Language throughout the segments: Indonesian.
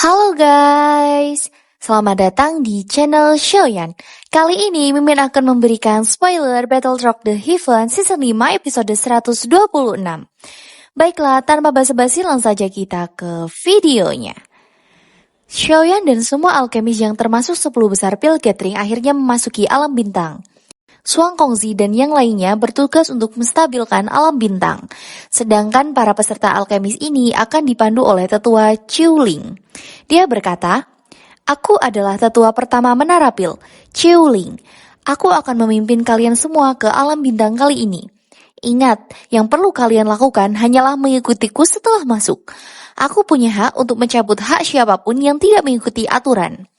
Halo guys, selamat datang di channel Shoyan. Kali ini Mimin akan memberikan spoiler Battle Rock The Heaven Season 5 episode 126. Baiklah, tanpa basa-basi langsung saja kita ke videonya. Shoyan dan semua alkemis yang termasuk 10 besar pil gathering akhirnya memasuki alam bintang. Suang Kongzi dan yang lainnya bertugas untuk menstabilkan alam bintang. Sedangkan para peserta alkemis ini akan dipandu oleh tetua Chiuling. Dia berkata, "Aku adalah tetua pertama Menara Pil, Chiuling. Aku akan memimpin kalian semua ke alam bintang kali ini. Ingat, yang perlu kalian lakukan hanyalah mengikutiku setelah masuk. Aku punya hak untuk mencabut hak siapapun yang tidak mengikuti aturan."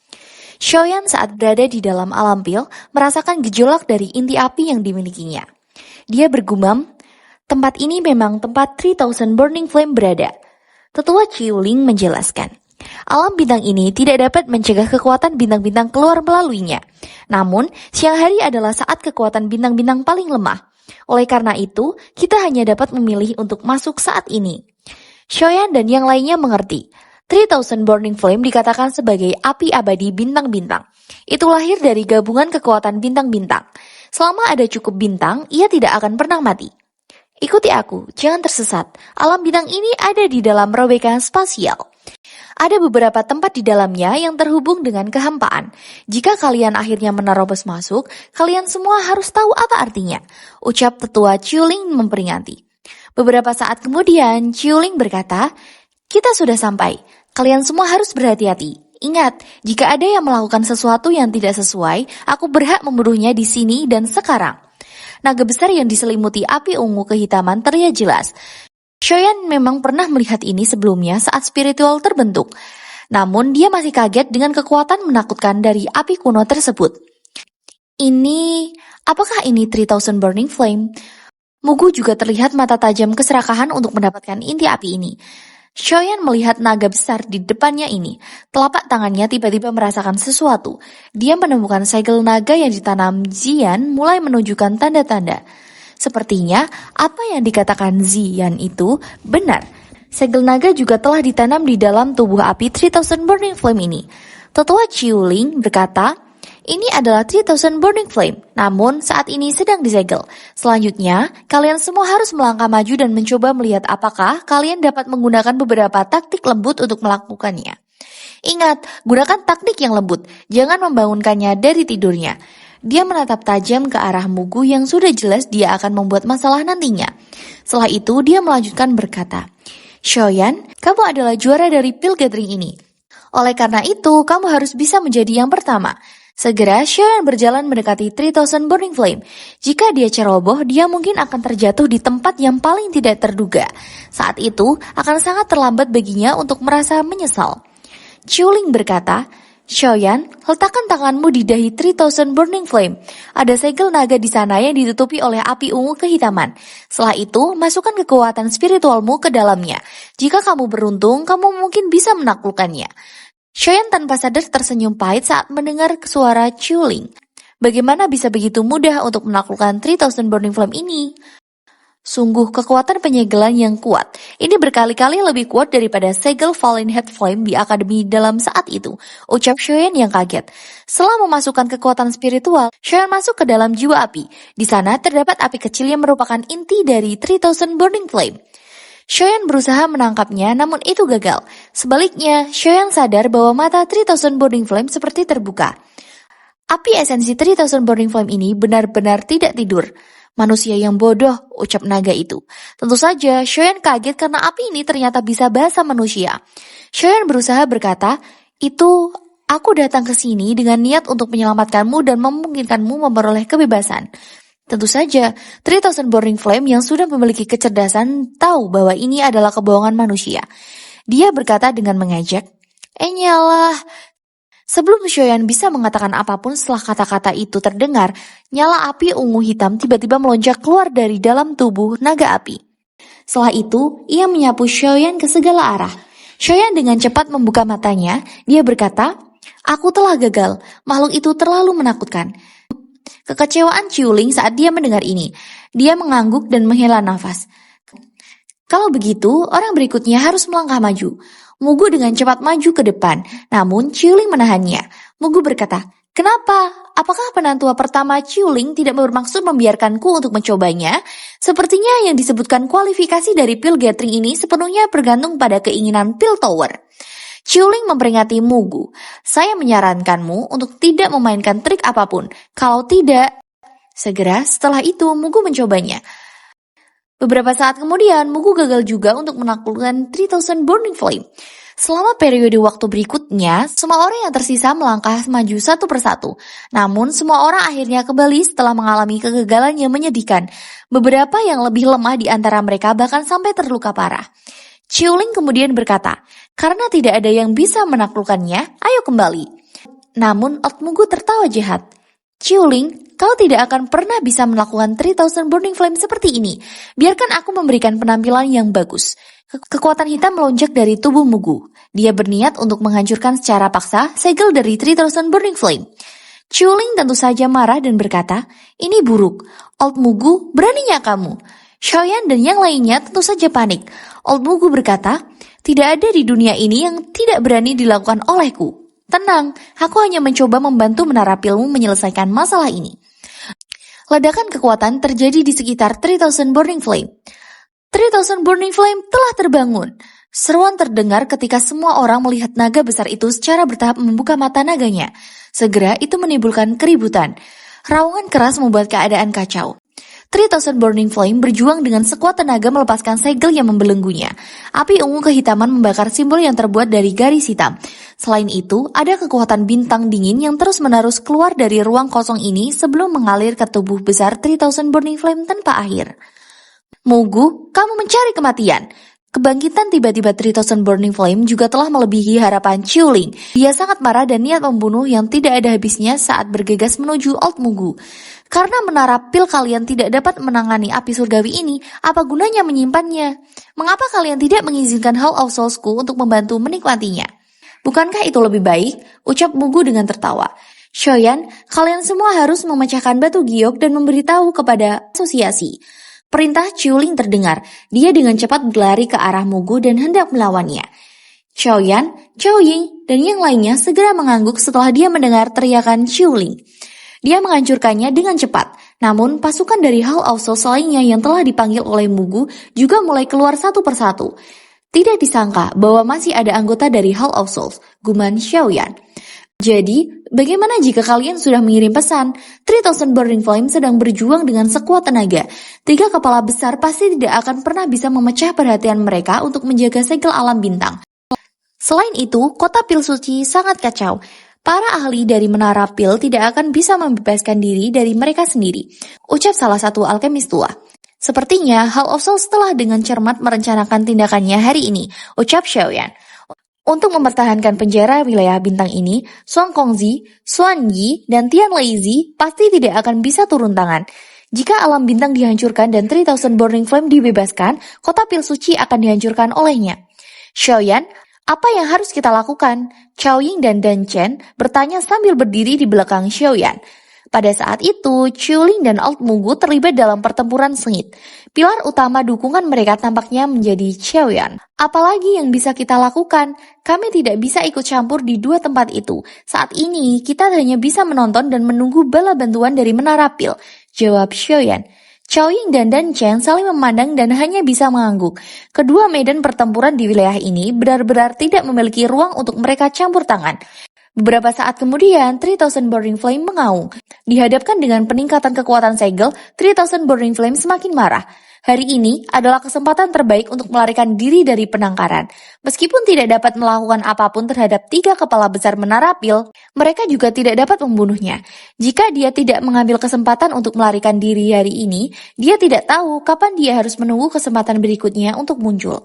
Shoyan saat berada di dalam alam pil merasakan gejolak dari inti api yang dimilikinya. Dia bergumam, tempat ini memang tempat 3000 Burning Flame berada. Tetua Chiuling menjelaskan, alam bintang ini tidak dapat mencegah kekuatan bintang-bintang keluar melaluinya. Namun, siang hari adalah saat kekuatan bintang-bintang paling lemah. Oleh karena itu, kita hanya dapat memilih untuk masuk saat ini. Shoyan dan yang lainnya mengerti. 3000 Burning Flame dikatakan sebagai api abadi bintang-bintang. Itu lahir dari gabungan kekuatan bintang-bintang. Selama ada cukup bintang, ia tidak akan pernah mati. Ikuti aku, jangan tersesat. Alam bintang ini ada di dalam robekan spasial. Ada beberapa tempat di dalamnya yang terhubung dengan kehampaan. Jika kalian akhirnya menerobos masuk, kalian semua harus tahu apa artinya. Ucap tetua Chiuling memperingati. Beberapa saat kemudian, Chiuling berkata, "Kita sudah sampai. Kalian semua harus berhati-hati. Ingat, jika ada yang melakukan sesuatu yang tidak sesuai, aku berhak membunuhnya di sini dan sekarang." Naga besar yang diselimuti api ungu kehitaman terlihat jelas. Shoyan memang pernah melihat ini sebelumnya saat spiritual terbentuk. Namun dia masih kaget dengan kekuatan menakutkan dari api kuno tersebut. Apakah ini 3000 Burning Flame? Mugu juga terlihat mata tajam keserakahan untuk mendapatkan inti api ini. Shoyan melihat naga besar di depannya ini. Telapak tangannya tiba-tiba merasakan sesuatu. Dia menemukan segel naga yang ditanam Ziyan mulai menunjukkan tanda-tanda. Sepertinya apa yang dikatakan Ziyan itu benar. Segel naga juga telah ditanam di dalam tubuh api 3000 Burning Flame ini. Tetua Chiuling berkata, "Ini adalah 3000 Burning Flame, namun saat ini sedang disegel. Selanjutnya, kalian semua harus melangkah maju dan mencoba melihat apakah kalian dapat menggunakan beberapa taktik lembut untuk melakukannya. Ingat, gunakan taktik yang lembut, jangan membangunkannya dari tidurnya." Dia menatap tajam ke arah Mugu yang sudah jelas dia akan membuat masalah nantinya. Setelah itu, dia melanjutkan berkata, "Shoyan, kamu adalah juara dari Pil Gathering ini. Oleh karena itu, kamu harus bisa menjadi yang pertama." Segera, Shoyan berjalan mendekati 3000 Burning Flame. Jika dia ceroboh, dia mungkin akan terjatuh di tempat yang paling tidak terduga. Saat itu, akan sangat terlambat baginya untuk merasa menyesal. Chiuling berkata, "Shoyan, letakkan tanganmu di dahi 3000 Burning Flame. Ada segel naga di sana yang ditutupi oleh api ungu kehitaman. Setelah itu, masukkan kekuatan spiritualmu ke dalamnya. Jika kamu beruntung, kamu mungkin bisa menaklukkannya." Shoyan tanpa sadar tersenyum pahit saat mendengar suara Chiuling. Bagaimana bisa begitu mudah untuk menaklukkan 3000 Burning Flame ini? Sungguh kekuatan penyegelan yang kuat. Ini berkali-kali lebih kuat daripada segel Fallen Head Flame di akademi dalam saat itu, ucap Shoyan yang kaget. Setelah memasukkan kekuatan spiritual, Shoyan masuk ke dalam jiwa api. Di sana terdapat api kecil yang merupakan inti dari 3000 Burning Flame. Shoyan berusaha menangkapnya, namun itu gagal. Sebaliknya, Shoyan sadar bahwa mata 3000 Burning Flame seperti terbuka. Api esensi 3000 Burning Flame ini benar-benar tidak tidur. "Manusia yang bodoh," ucap naga itu. Tentu saja, Shoyan kaget karena api ini ternyata bisa bahasa manusia. Shoyan berusaha berkata, Aku datang ke sini dengan niat untuk menyelamatkanmu dan memungkinkanmu memperoleh kebebasan." Tentu saja, 3000 Burning Flame yang sudah memiliki kecerdasan tahu bahwa ini adalah kebohongan manusia. Dia berkata dengan mengejek, "Nyalah." Sebelum Shoyan bisa mengatakan apapun setelah kata-kata itu terdengar, nyala api ungu hitam tiba-tiba melonjak keluar dari dalam tubuh naga api. Setelah itu, ia menyapu Shoyan ke segala arah. Shoyan dengan cepat membuka matanya, dia berkata, "Aku telah gagal, makhluk itu terlalu menakutkan." Kekecewaan Chiuling saat dia mendengar ini. Dia mengangguk dan menghela nafas. "Kalau begitu, orang berikutnya harus melangkah maju." Mugu dengan cepat maju ke depan, namun Chiuling menahannya. Mugu berkata, "Kenapa? Apakah penantua pertama Chiuling tidak bermaksud membiarkanku untuk mencobanya? Sepertinya yang disebutkan kualifikasi dari pil gathering ini sepenuhnya bergantung pada keinginan pil tower." Chiuling memperingati Mugu, "Saya menyarankanmu untuk tidak memainkan trik apapun. Kalau tidak..." Segera setelah itu Mugu mencobanya. Beberapa saat kemudian, Mugu gagal juga untuk menaklukkan 3000 Burning Flame. Selama periode waktu berikutnya, semua orang yang tersisa melangkah maju satu persatu. Namun, semua orang akhirnya kembali setelah mengalami kegagalan yang menyedihkan. Beberapa yang lebih lemah di antara mereka bahkan sampai terluka parah. Chiuling kemudian berkata, "Karena tidak ada yang bisa menaklukkannya, ayo kembali." Namun, Old Mugu tertawa jahat. "Chiuling, kau tidak akan pernah bisa melakukan 3000 Burning Flame seperti ini. Biarkan aku memberikan penampilan yang bagus." Kekuatan hitam melonjak dari tubuh Mugu. Dia berniat untuk menghancurkan secara paksa segel dari 3000 Burning Flame. Chiuling tentu saja marah dan berkata, "Ini buruk. Old Mugu, beraninya kamu." Xiaoyan dan yang lainnya tentu saja panik. Old Mugu berkata, "Tidak ada di dunia ini yang tidak berani dilakukan olehku. Tenang, aku hanya mencoba membantu menara pilmu menyelesaikan masalah ini." Ledakan kekuatan terjadi di sekitar 3000 Burning Flame. 3000 Burning Flame telah terbangun. Seruan terdengar ketika semua orang melihat naga besar itu secara bertahap membuka mata naganya. Segera itu menimbulkan keributan. Raungan keras membuat keadaan kacau. 3000 Burning Flame berjuang dengan sekuat tenaga melepaskan segel yang membelenggunya. Api ungu kehitaman membakar simbol yang terbuat dari garis hitam. Selain itu, ada kekuatan bintang dingin yang terus-menerus keluar dari ruang kosong ini sebelum mengalir ke tubuh besar 3000 Burning Flame tanpa akhir. "Mugu, kamu mencari kematian." Kebangkitan tiba-tiba 3000 Burning Flame juga telah melebihi harapan Chiuling. Dia sangat marah dan niat membunuh yang tidak ada habisnya saat bergegas menuju Old Mugu. "Karena menara pil kalian tidak dapat menangani api surgawi ini, apa gunanya menyimpannya? Mengapa kalian tidak mengizinkan Hall of Souls-ku untuk membantu menikmatinya?" "Bukankah itu lebih baik?" ucap Mugu dengan tertawa. "Xiaoyan, kalian semua harus memecahkan batu giok dan memberitahu kepada asosiasi." Perintah Chiuling terdengar. Dia dengan cepat berlari ke arah Mugu dan hendak melawannya. Xiaoyan, Chao Ying, dan yang lainnya segera mengangguk setelah dia mendengar teriakan Chiuling. Dia menghancurkannya dengan cepat. Namun, pasukan dari Hall of Souls lainnya yang telah dipanggil oleh Mugu juga mulai keluar satu persatu. Tidak disangka bahwa masih ada anggota dari Hall of Souls, guman Xiaoyan. "Jadi, bagaimana jika kalian sudah mengirim pesan? 3000 Burning Flame sedang berjuang dengan sekuat tenaga. 3 kepala besar pasti tidak akan pernah bisa memecah perhatian mereka untuk menjaga segel alam bintang. Selain itu, kota pil suci sangat kacau. Para ahli dari menara pil tidak akan bisa membebaskan diri dari mereka sendiri," ucap salah satu alkemis tua. "Sepertinya Hall of Souls telah dengan cermat merencanakan tindakannya hari ini," ucap Xiaoyan. "Untuk mempertahankan penjara wilayah bintang ini, Suan Kongzi, Xuan Yi, dan Tian Leizi pasti tidak akan bisa turun tangan. Jika alam bintang dihancurkan dan 3000 Burning Flame dibebaskan, kota pil suci akan dihancurkan olehnya." "Xiaoyan, apa yang harus kita lakukan?" Chao Ying dan Dan Chen bertanya sambil berdiri di belakang Xiaoyan. Pada saat itu, Chiuling dan Old Mugu terlibat dalam pertempuran sengit. Pilar utama dukungan mereka tampaknya menjadi Xiaoyan. "Apalagi yang bisa kita lakukan? Kami tidak bisa ikut campur di dua tempat itu. Saat ini, kita hanya bisa menonton dan menunggu bala bantuan dari menara pil," jawab Xiaoyan. Chao Ying dan Dan Chen saling memandang dan hanya bisa mengangguk. Kedua medan pertempuran di wilayah ini benar-benar tidak memiliki ruang untuk mereka campur tangan. Beberapa saat kemudian, 3000 Burning Flame mengaung. Dihadapkan dengan peningkatan kekuatan segel, 3000 Burning Flame semakin marah. Hari ini adalah kesempatan terbaik untuk melarikan diri dari penangkaran. Meskipun tidak dapat melakukan apapun terhadap 3 kepala besar menara pil, mereka juga tidak dapat membunuhnya. Jika dia tidak mengambil kesempatan untuk melarikan diri hari ini, dia tidak tahu kapan dia harus menunggu kesempatan berikutnya untuk muncul.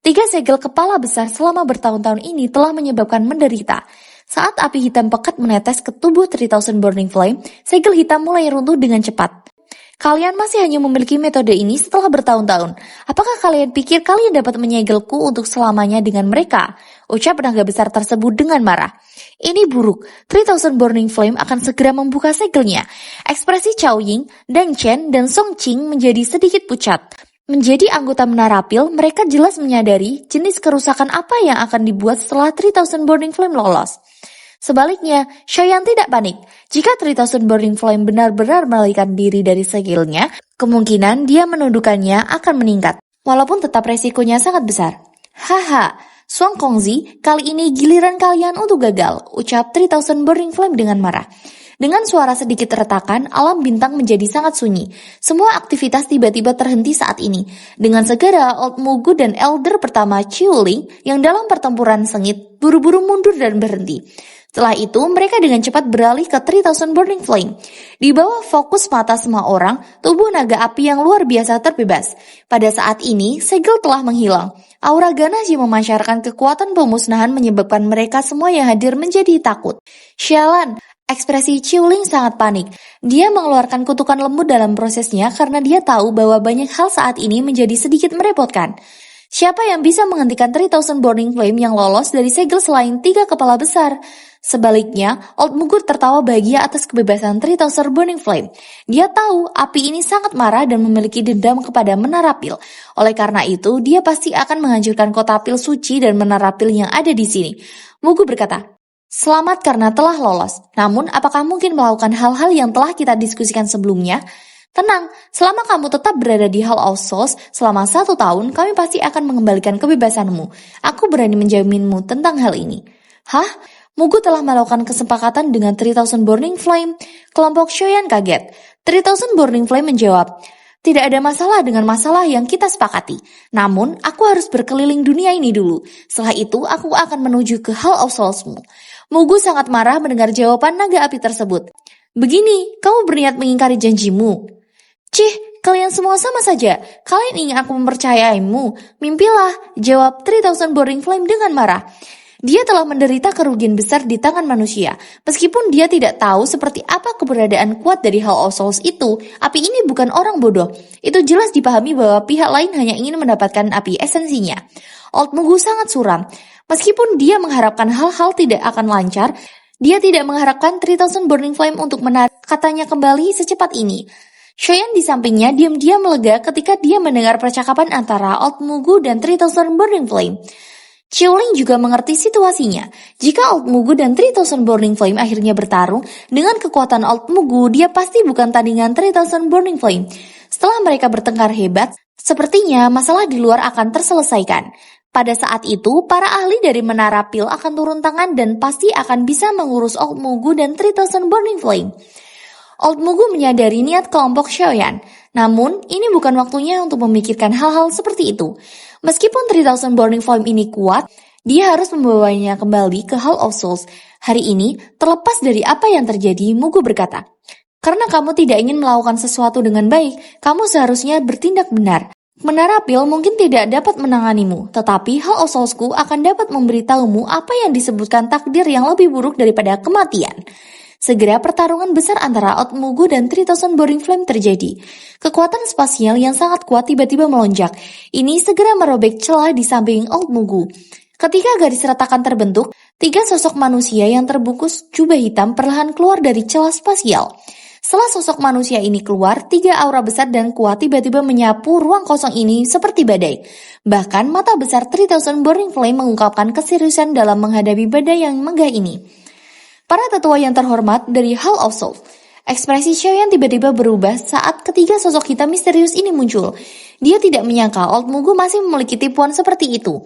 3 segel kepala besar selama bertahun-tahun ini telah menyebabkan menderita. Saat api hitam pekat menetes ke tubuh 3000 Burning Flame, segel hitam mulai runtuh dengan cepat. "Kalian masih hanya memiliki metode ini setelah bertahun-tahun. Apakah kalian pikir kalian dapat menyegelku untuk selamanya dengan mereka?" ucap tenaga besar tersebut dengan marah. "Ini buruk. 3000 Burning Flame akan segera membuka segelnya." Ekspresi Chao Ying, Dan Chen, dan Song Qing menjadi sedikit pucat. Menjadi anggota Menarapil, mereka jelas menyadari jenis kerusakan apa yang akan dibuat setelah 3000 Burning Flame lolos. Sebaliknya, Xiaoyan tidak panik. Jika 3000 Burning Flame benar-benar melarikan diri dari segilnya, kemungkinan dia menundukkannya akan meningkat, walaupun tetap resikonya sangat besar. Haha, Suang Kongzi, kali ini giliran kalian untuk gagal, ucap 3000 Burning Flame dengan marah. Dengan suara sedikit retakan, alam bintang menjadi sangat sunyi. Semua aktivitas tiba-tiba terhenti saat ini. Dengan segera, Old Mugu dan Elder pertama Chiuling yang dalam pertempuran sengit buru-buru mundur dan berhenti. Setelah itu, mereka dengan cepat beralih ke 3000 Burning Flame. Di bawah fokus mata semua orang, tubuh naga api yang luar biasa terbebas. Pada saat ini, segel telah menghilang. Aura ganas yang memancarkan kekuatan pemusnahan menyebabkan mereka semua yang hadir menjadi takut. Sialan! Ekspresi Chiuling sangat panik. Dia mengeluarkan kutukan lembut dalam prosesnya karena dia tahu bahwa banyak hal saat ini menjadi sedikit merepotkan. Siapa yang bisa menghentikan 3000 Burning Flame yang lolos dari segel selain 3 kepala besar? Sebaliknya, Old Mugu tertawa bahagia atas kebebasan 3000 Burning Flame. Dia tahu api ini sangat marah dan memiliki dendam kepada Menara Pil. Oleh karena itu, dia pasti akan menghancurkan kota Pil suci dan Menara Pil yang ada di sini. Mugu berkata, "Selamat karena telah lolos. Namun, apakah mungkin melakukan hal-hal yang telah kita diskusikan sebelumnya? Tenang, selama kamu tetap berada di Hall of Souls selama 1 tahun, kami pasti akan mengembalikan kebebasanmu. Aku berani menjaminmu tentang hal ini." Hah? Mugu telah melakukan kesepakatan dengan 3000 Burning Flame. Kelompok Xiaoyan kaget. 3000 Burning Flame menjawab, "Tidak ada masalah dengan masalah yang kita sepakati. Namun, aku harus berkeliling dunia ini dulu. Setelah itu, aku akan menuju ke Hall of Souls-mu." Mugu sangat marah mendengar jawaban naga api tersebut. "Begini, kamu berniat mengingkari janjimu?" "Cih, kalian semua sama saja. Kalian ingin aku mempercayaimu? Mimpilah," jawab 3000 Burning Flame dengan marah. Dia telah menderita kerugian besar di tangan manusia. Meskipun dia tidak tahu seperti apa keberadaan kuat dari Hall of Souls itu, api ini bukan orang bodoh. Itu jelas dipahami bahwa pihak lain hanya ingin mendapatkan api esensinya. Old Mugu sangat suram. Meskipun dia mengharapkan hal-hal tidak akan lancar, dia tidak mengharapkan 3000 Burning Flame untuk menarik katanya kembali secepat ini. Xiaoyan di sampingnya diam-diam lega ketika dia mendengar percakapan antara Old Mugu dan 3000 Burning Flame. Chiuling juga mengerti situasinya. Jika Old Mugu dan 3000 Burning Flame akhirnya bertarung, dengan kekuatan Old Mugu, dia pasti bukan tandingan 3000 Burning Flame. Setelah mereka bertengkar hebat, sepertinya masalah di luar akan terselesaikan. Pada saat itu, para ahli dari Menara Pil akan turun tangan dan pasti akan bisa mengurus Old Mugu dan 3000 Burning Flame. Old Mugu menyadari niat kelompok Xiaoyan. Namun, ini bukan waktunya untuk memikirkan hal-hal seperti itu. Meskipun 3000 Burning Flame ini kuat, dia harus membawanya kembali ke Hall of Souls. Hari ini, terlepas dari apa yang terjadi, Mugu berkata, "Karena kamu tidak ingin melakukan sesuatu dengan baik, kamu seharusnya bertindak benar. Menara Pil mungkin tidak dapat menanganimu, tetapi Hall of Souls-ku akan dapat memberitahumu apa yang disebutkan takdir yang lebih buruk daripada kematian." Segera pertarungan besar antara Old Mugu dan 3000 Burning Flame terjadi. Kekuatan spasial yang sangat kuat tiba-tiba melonjak. Ini segera merobek celah di samping Old Mugu. Ketika garis retakan terbentuk, 3 sosok manusia yang terbungkus jubah hitam perlahan keluar dari celah spasial. Setelah sosok manusia ini keluar, 3 aura besar dan kuat tiba-tiba menyapu ruang kosong ini seperti badai. Bahkan mata besar 3000 Burning Flame mengungkapkan keseriusan dalam menghadapi badai yang megah ini. Para tetua yang terhormat dari Hall of Souls. Ekspresi Xiaoyan tiba-tiba berubah saat ketiga sosok hitam misterius ini muncul. Dia tidak menyangka Old Mugu masih memiliki tipuan seperti itu.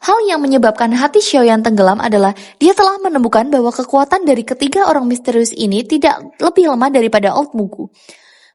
Hal yang menyebabkan hati Xiaoyan tenggelam adalah dia telah menemukan bahwa kekuatan dari ketiga orang misterius ini tidak lebih lemah daripada Old Mugu.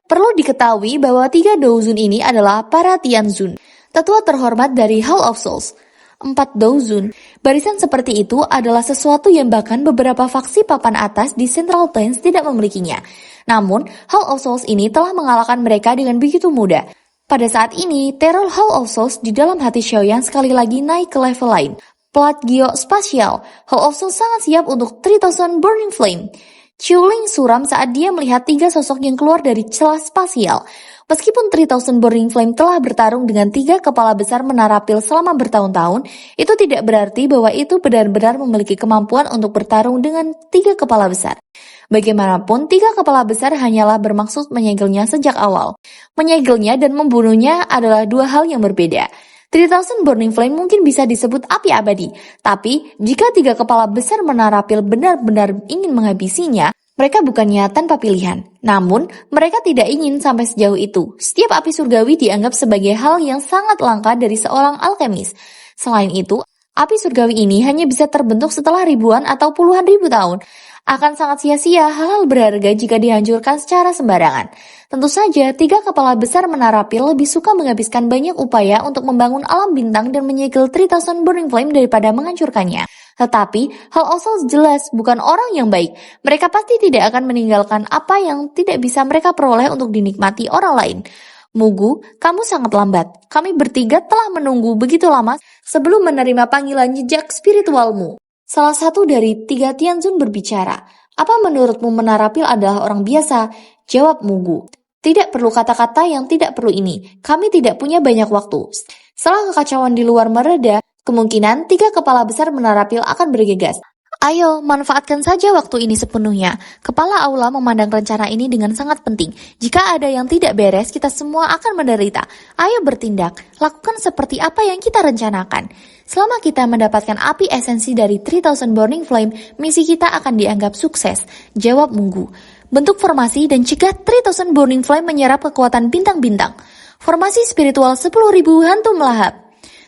Perlu diketahui bahwa 3 Douzun ini adalah para Tianzun, tetua terhormat dari Hall of Souls. 4 Douzun. Barisan seperti itu adalah sesuatu yang bahkan beberapa faksi papan atas di Central Plains tidak memilikinya. Namun, Hall of Souls ini telah mengalahkan mereka dengan begitu mudah. Pada saat ini, teror Hall of Souls di dalam hati Xiaoyan sekali lagi naik ke level lain. Plat geospasial. Hall of Souls sangat siap untuk 3000 Burning Flame. Chiuling suram saat dia melihat 3 sosok yang keluar dari celah spasial. Meskipun 3000 Burning Flame telah bertarung dengan 3 kepala besar menara pil selama bertahun-tahun, itu tidak berarti bahwa itu benar-benar memiliki kemampuan untuk bertarung dengan 3 kepala besar. Bagaimanapun, 3 kepala besar hanyalah bermaksud menyegelnya sejak awal. Menyegelnya dan membunuhnya adalah 2 hal yang berbeda. 3000 Burning Flame mungkin bisa disebut api abadi, tapi jika 3 kepala besar menara pil benar-benar ingin menghabisinya, mereka bukannya tanpa pilihan. Namun, mereka tidak ingin sampai sejauh itu. Setiap api surgawi dianggap sebagai hal yang sangat langka dari seorang alkemis. Selain itu, api surgawi ini hanya bisa terbentuk setelah ribuan atau puluhan ribu tahun. Akan sangat sia-sia hal-hal berharga jika dihancurkan secara sembarangan. Tentu saja, 3 kepala besar menara pil lebih suka menghabiskan banyak upaya untuk membangun alam bintang dan menyegel 3000 Burning Flame daripada menghancurkannya. Tetapi, Hall of Souls jelas bukan orang yang baik. Mereka pasti tidak akan meninggalkan apa yang tidak bisa mereka peroleh untuk dinikmati orang lain. Mugu, kamu sangat lambat. Kami bertiga telah menunggu begitu lama sebelum menerima panggilan jejak spiritualmu. Salah satu dari 3 Tianzun berbicara. Apa menurutmu menara pil adalah orang biasa? Jawab Mugu. Tidak perlu kata-kata yang tidak perlu ini. Kami tidak punya banyak waktu. Setelah kekacauan di luar mereda, kemungkinan 3 kepala besar menara pil akan bergegas. Ayo, manfaatkan saja waktu ini sepenuhnya. Kepala Aula memandang rencana ini dengan sangat penting. Jika ada yang tidak beres, kita semua akan menderita. Ayo bertindak, lakukan seperti apa yang kita rencanakan. Selama kita mendapatkan api esensi dari 3000 Burning Flame, misi kita akan dianggap sukses. Jawab Mugu. Bentuk formasi dan cegah 3000 Burning Flame menyerap kekuatan bintang-bintang. Formasi spiritual 10.000 hantu melahap.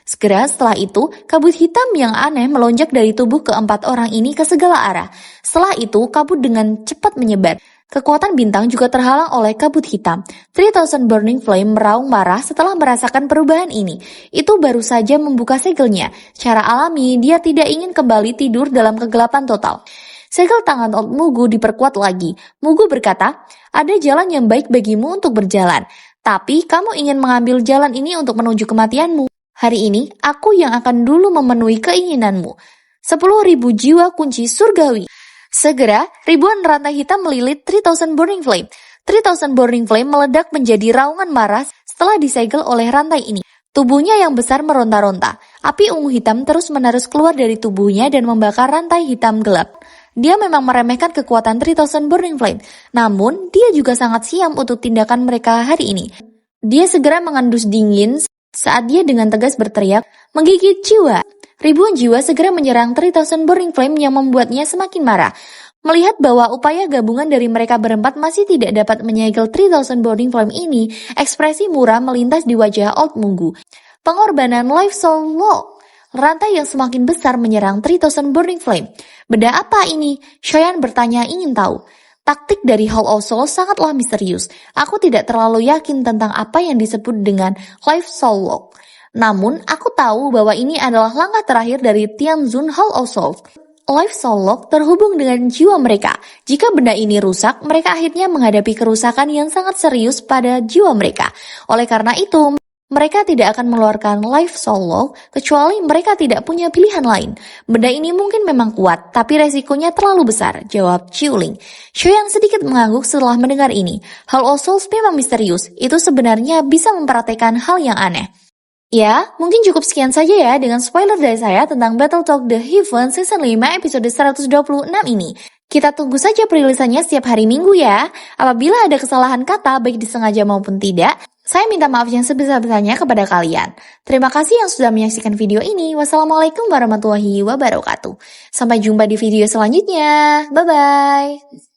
Segera setelah itu, kabut hitam yang aneh melonjak dari tubuh keempat orang ini ke segala arah. Setelah itu, kabut dengan cepat menyebar. Kekuatan bintang juga terhalang oleh kabut hitam. 3000 Burning Flame meraung marah setelah merasakan perubahan ini. Itu baru saja membuka segelnya. Secara alami, dia tidak ingin kembali tidur dalam kegelapan total. Segel tangan Old Mugu diperkuat lagi. Mugu berkata, ada jalan yang baik bagimu untuk berjalan. Tapi kamu ingin mengambil jalan ini untuk menuju kematianmu. Hari ini, aku yang akan dulu memenuhi keinginanmu. 10.000 jiwa kunci surgawi. Segera, ribuan rantai hitam melilit 3000 Burning Flame. 3000 Burning Flame meledak menjadi raungan marah setelah disegel oleh rantai ini. Tubuhnya yang besar meronta-ronta. Api ungu hitam terus-menerus keluar dari tubuhnya dan membakar rantai hitam gelap. Dia memang meremehkan kekuatan 3000 Burning Flame. Namun, dia juga sangat siap untuk tindakan mereka hari ini. Dia segera mengendus dingin saat dia dengan tegas berteriak, menggigit jiwa. Ribuan jiwa segera menyerang 3000 Burning Flame yang membuatnya semakin marah. Melihat bahwa upaya gabungan dari mereka berempat masih tidak dapat menyegel 3000 Burning Flame ini, ekspresi murah melintas di wajah Old Mugu. Pengorbanan Life Soul Lock. Rantai yang semakin besar menyerang 3000 Burning Flame. Benda apa ini? Shoyan bertanya ingin tahu. Taktik dari Hall of Souls sangatlah misterius. Aku tidak terlalu yakin tentang apa yang disebut dengan Life Soul Lock. Namun, aku tahu bahwa ini adalah langkah terakhir dari Tianzun Hall of Souls. Life Soul Lock terhubung dengan jiwa mereka. Jika benda ini rusak, mereka akhirnya menghadapi kerusakan yang sangat serius pada jiwa mereka. Oleh karena itu, mereka tidak akan mengeluarkan Life Soul Lock kecuali mereka tidak punya pilihan lain. Benda ini mungkin memang kuat, tapi resikonya terlalu besar, jawab Chiuling. Shoyan sedikit mengangguk setelah mendengar ini. Hall of Souls memang misterius, itu sebenarnya bisa mempraktekkan hal yang aneh. Ya, mungkin cukup sekian saja ya dengan spoiler dari saya tentang Battletech The Heaven Season 5 episode 126 ini. Kita tunggu saja perilisannya setiap hari Minggu ya. Apabila ada kesalahan kata baik disengaja maupun tidak, saya minta maaf yang sebesar-besarnya kepada kalian. Terima kasih yang sudah menyaksikan video ini. Wassalamualaikum warahmatullahi wabarakatuh. Sampai jumpa di video selanjutnya. Bye-bye.